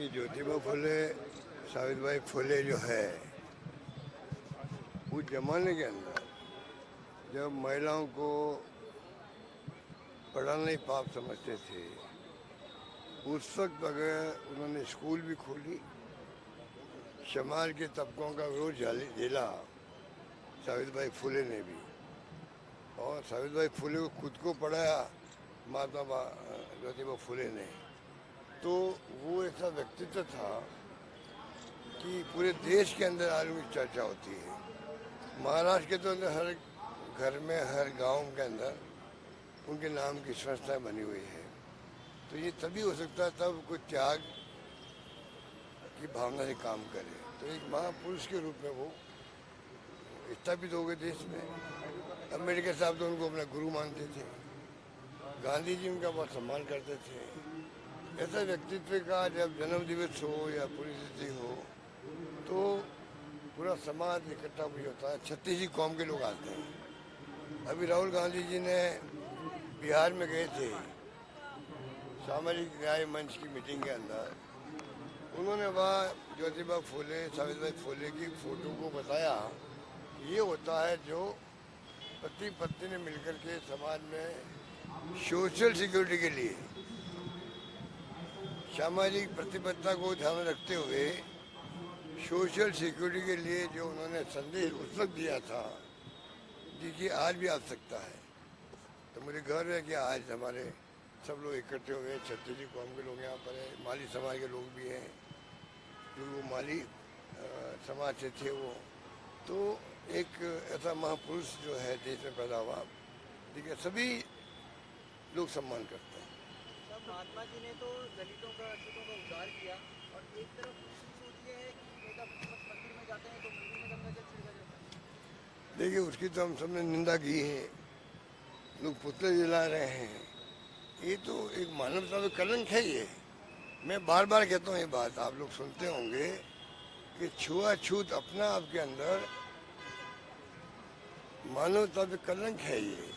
कि ज्योतिबा फुले सावित्रीबाई फुले जो है उस जमाने के अंदर जब महिलाओं को पढ़ाना ही पाप समझते थे, उस वक्त अगर उन्होंने स्कूल भी खोली, समाज के तबकों का विरोध झेला सावित्रीबाई फुले ने भी, और सावित्रीबाई फुले को खुद को पढ़ाया महात्मा ज्योतिबा फुले ने। तो वो ऐसा व्यक्तित्व था कि पूरे देश के अंदर आज उनकी चर्चा होती है। महाराष्ट्र के तो अंदर हर घर में, हर गांव के अंदर उनके नाम की संस्थाएं बनी हुई है। तो ये तभी हो सकता है तब कोई त्याग की भावना से काम करे। तो एक महापुरुष के रूप में वो स्थापित हो गए देश में। अम्बेडकर साहब तो उनको अपना गुरु मानते थे, गांधी जी उनका बहुत सम्मान करते थे। ऐसा व्यक्तित्व का जब जन्म दिवस हो या पुण्यतिथि हो तो पूरा समाज इकट्ठा भी होता है। 36 कौम के लोग आते हैं। अभी राहुल गांधी जी ने बिहार में गए थे सामाजिक न्याय मंच की मीटिंग के अंदर, उन्होंने वहाँ ज्योतिबा फुले सावित्रीबाई फुले की फोटो को बताया ये होता है जो पति पत्नी ने मिलकर के समाज में सोशल सिक्योरिटी के लिए, सामाजिक प्रतिबद्धता को ध्यान में रखते हुए सोशल सिक्योरिटी के लिए जो उन्होंने संदेश उस वक्त दिया था, जिसकी आज भी आवश्यकता है। तो मुझे गर्व है कि आज हमारे सब लोग इकट्ठे हुए, 36 कौम के लोग यहाँ पर हैं, माली समाज के लोग भी हैं, जो वो माली समाज से थे वो। तो एक ऐसा महापुरुष जो है देश में पैदा हुआ, ठीक है, सभी लोग सम्मान करते हैं। महात्मा जी ने तो दलितों का, अछूतों का उद्धार किया, और एक तरफ दूसरी सोच ये है कि नेता मंदिर में जाते हैं तो मंदिर में गंगा जल छिड़का जाता है। देखिए, उसकी तो हम सबने निंदा की है, लोग पुतले जला रहे हैं, ये तो एक मानवता में कलंक है। ये मैं बार बार कहता हूँ ये बात, आप लोग सुनते होंगे कि छुआछूत अपना आपके अंदर मानवता पे कलंक है ये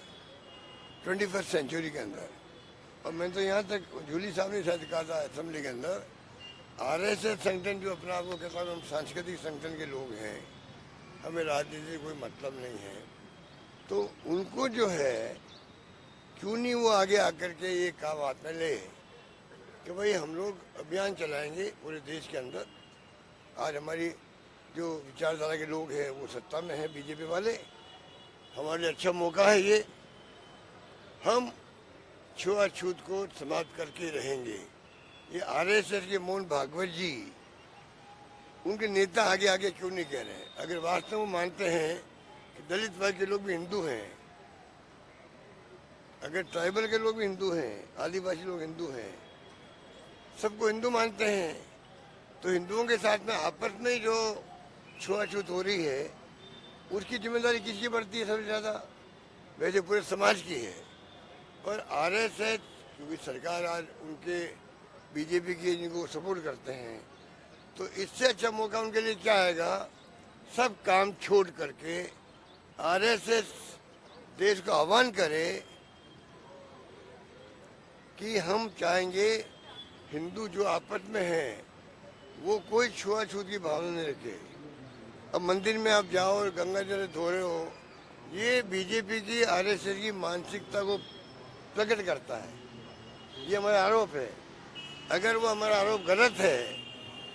21st सेंचुरी के अंदर। और मैं तो यहाँ तक जूली साहब ने शायद कहा था असेंबली के अंदर, RSS संगठन जो अपना आपको कहता है हम सांस्कृतिक संगठन के लोग हैं, हमें राजनीति से कोई मतलब नहीं है, तो उनको जो है क्यों नहीं वो आगे आकर के ये काम हाथ में ले कि भाई हम लोग अभियान चलाएंगे पूरे देश के अंदर। आज हमारी जो विचारधारा के लोग हैं वो सत्ता में हैं, बीजेपी वाले, हमारे लिए अच्छा मौका है ये, हम छुआछूत को समाप्त करके रहेंगे। ये RSS के मोहन भागवत जी, उनके नेता आगे आगे क्यों नहीं कह रहे हैं? अगर वास्तव में मानते हैं कि दलित वर्ग के लोग भी हिंदू हैं, अगर ट्राइबल के लोग भी हिंदू हैं, आदिवासी लोग हिंदू हैं, सबको हिंदू मानते हैं, तो हिंदुओं के साथ में आपस में जो छुआछूत हो रही है उसकी जिम्मेदारी किसकी बढ़ती है सबसे ज़्यादा? वैसे पूरे समाज की है। और RSS क्योंकि सरकार आज उनके बीजेपी की जिनको सपोर्ट करते हैं, तो इससे अच्छा मौका उनके लिए क्या आएगा? सब काम छोड़ करके RSS देश को आह्वान करे कि हम चाहेंगे हिंदू जो आपस में हैं वो कोई छुआछूत की भावना नहीं रखे। अब मंदिर में आप जाओ और गंगा जल धो रहे हो, ये बीजेपी की RSS की मानसिकता को प्रकट करता है। ये हमारा आरोप है। अगर वो हमारा आरोप गलत है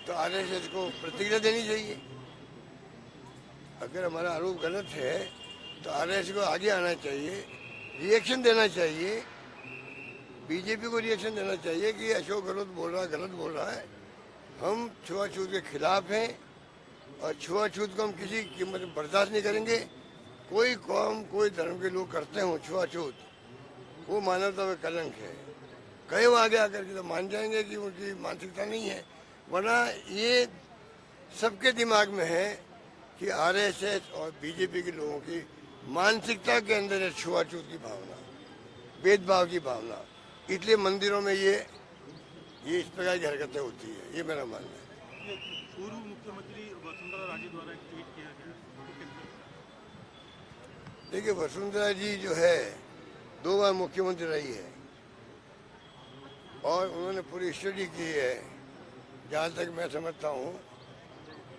तो RSS को प्रतिक्रिया देनी चाहिए। अगर हमारा आरोप गलत है तो RSS को आगे आना चाहिए, रिएक्शन देना चाहिए, बीजेपी को रिएक्शन देना चाहिए कि अशोक गलत बोल रहा है, हम छुआछूत के खिलाफ हैं और छुआछूत को हम किसी कीमत में बर्दाश्त नहीं करेंगे। कोई कौम, कोई धर्म के लोग करते हों छुआछूत, वो मानवता में कलंक है। कहीं वो आगे आकर के तो मान जाएंगे कि उनकी मानसिकता नहीं है, वरना ये सबके दिमाग में है कि RSS और बीजेपी के लोगों की मानसिकता के अंदर है छुआछूत की भावना, भेदभाव की भावना, इसलिए मंदिरों में ये इस प्रकार की हरकतें होती है। ये मेरा मानना है। पूर्व मुख्यमंत्री वसुंधरा राजे द्वारा एक ट्वीट किया गया है। देखिए, वसुंधरा जी जो है 2 बार मुख्यमंत्री रही है और उन्होंने पूरी स्टडी की है जहाँ तक मैं समझता हूँ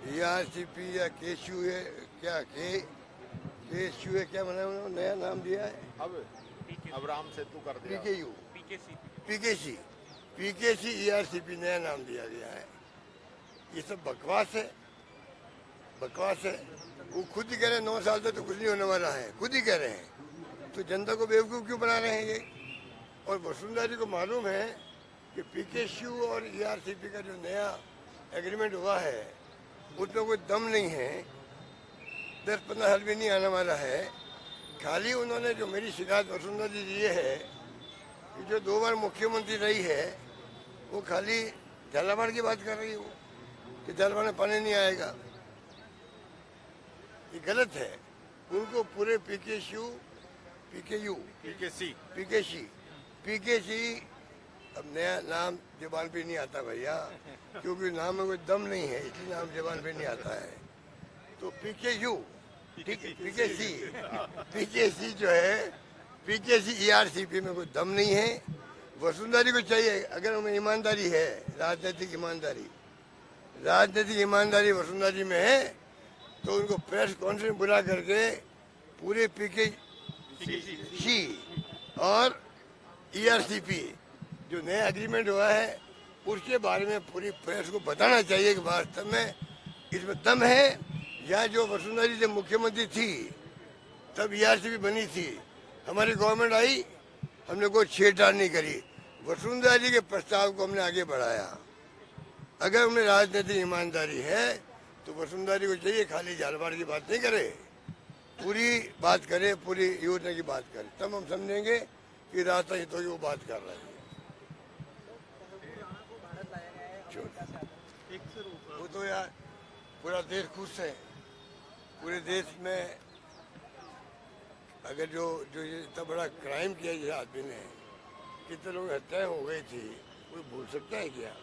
ERCP या केशू है, क्या केशू है, क्या बना उन्होंने नया नाम दिया है, अब राम सेतु कर दिया। PKU, PKC ERCP नया नाम दिया गया है। ये सब बकवास है, बकवास है। वो खुद ही कह रहे हैं 9 साल तक तो कुछ नहीं होने वाला है, खुद ही कह रहे हैं, तो जनता को बेवकूफ़ क्यों बना रहे हैं ये। और वसुंधरा जी को मालूम है कि PKCU और ERCP का जो नया एग्रीमेंट हुआ है उसमें कोई दम नहीं है, 10-15 साल भी नहीं आने वाला है। खाली उन्होंने जो मेरी शिकायत वसुंधरा जी ये है कि जो 2 बार मुख्यमंत्री रही है वो खाली झालावाड़ की बात कर रही है, वो कि झालावाड़ में पानी नहीं आएगा। ये गलत है। उनको पूरे PKCU, PKU, PKC अब नया नाम जबान पे नहीं आता भैया, क्योंकि नाम में कोई दम नहीं है इसलिए नाम जबान पे नहीं आता है। तो PKU, PKC जो है, PKC ERCP में कोई दम नहीं है। वसुंधरा जी को चाहिए, अगर उनमें ईमानदारी है, राजनीतिक ईमानदारी वसुंधरा जी में है तो उनको प्रेस कॉन्फ्रेंस बुला करके पूरे PKC और ERCP जो नया एग्रीमेंट हुआ है उसके बारे में पूरी प्रेस को बताना चाहिए कि वास्तव में इसमें दम है, या जो वसुंधरा जी जब मुख्यमंत्री थी तब ERCP बनी थी, हमारी गवर्नमेंट आई, हमने कोई छेड़छाड़ नहीं करी, वसुंधरा जी के प्रस्ताव को हमने आगे बढ़ाया। अगर उनमें राजनीतिक ईमानदारी है तो वसुंधरा जी को चाहिए खाली झालावाड़ की बात नहीं करे, पूरी बात करे, पूरी योजना की बात करे, तब हम समझेंगे कि रास्ता हितों की वो बात कर रहे हैं। वो तो यार पूरा देश खुश है, पूरे देश में अगर जो ये इतना बड़ा क्राइम किया जिस आदमी ने, कितने लोग हत्याएं हो गई थी, कोई भूल सकता है क्या,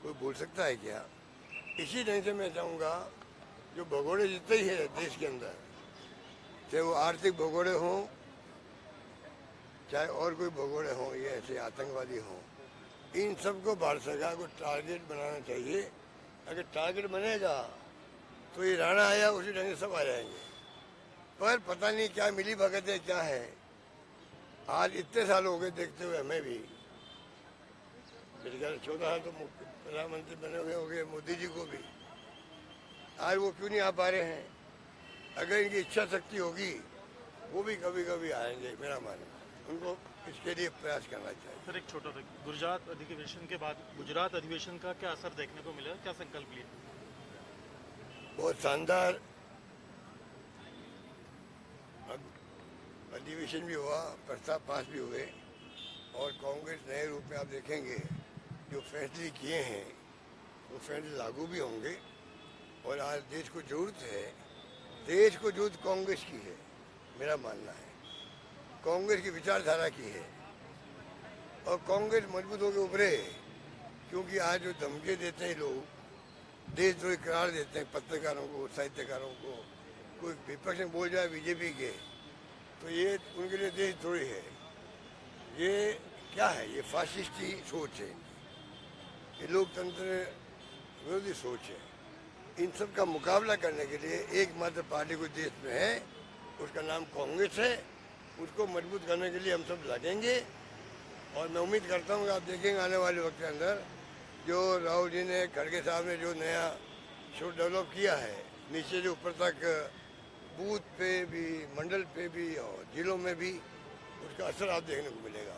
कोई भूल सकता है क्या। इसी ढंग से मैं चाहूँगा जो भगोड़े जितने ही है देश के अंदर, चाहे वो आर्थिक भगोड़े हों चाहे और कोई भगोड़े हों, ये ऐसे आतंकवादी हों, इन सबको भारत सरकार को टारगेट बनाना चाहिए। अगर टारगेट बनेगा तो ये राणा आया उसी ढंग से सब आ जाएंगे, पर पता नहीं क्या मिली भगत है, क्या है। आज इतने साल हो गए देखते हुए हमें भी, मेरे ख्याल 14 साल तो प्रधानमंत्री बने हुए हो गए मोदी जी को भी, आज वो क्यों नहीं आ पा रहे हैं। अगर इनकी इच्छा शक्ति होगी वो भी कभी कभी आएंगे, मेरा मानना है, उनको इसके लिए प्रयास करना चाहिए। सर एक छोटा सा, गुजरात अधिवेशन के बाद गुजरात अधिवेशन का क्या असर देखने को मिला, क्या संकल्प लिए? बहुत शानदार अधिवेशन भी हुआ, प्रस्ताव पास भी हुए, और कांग्रेस नए रूप में आप देखेंगे जो फैसले किए हैं वो फैसले लागू भी होंगे। और आज देश को जरूरत है, देश को जरूरत कांग्रेस की है, मेरा मानना है, कांग्रेस की विचारधारा की है, और कांग्रेस मजबूत होकर उभरे। क्योंकि आज जो धमकी देते हैं लोग, देशद्रोही करार देते हैं पत्रकारों को, साहित्यकारों को, कोई विपक्ष में बोल जाए बीजेपी के, तो ये उनके लिए देशद्रोही है। ये क्या है, ये फाशिस्टी सोच है, ये लोकतंत्र विरोधी सोच है। इन सब का मुकाबला करने के लिए एकमात्र पार्टी को देश में है, उसका नाम कांग्रेस है, उसको मजबूत करने के लिए हम सब लगेंगे। और मैं उम्मीद करता हूँ कि आप देखेंगे आने वाले वक्त के अंदर जो राहुल जी ने, खड़गे साहब ने जो नया शो डेवलप किया है, नीचे से ऊपर तक बूथ पे भी, मंडल पे भी और जिलों में भी, उसका असर आप देखने को मिलेगा।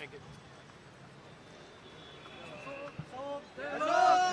Thank you.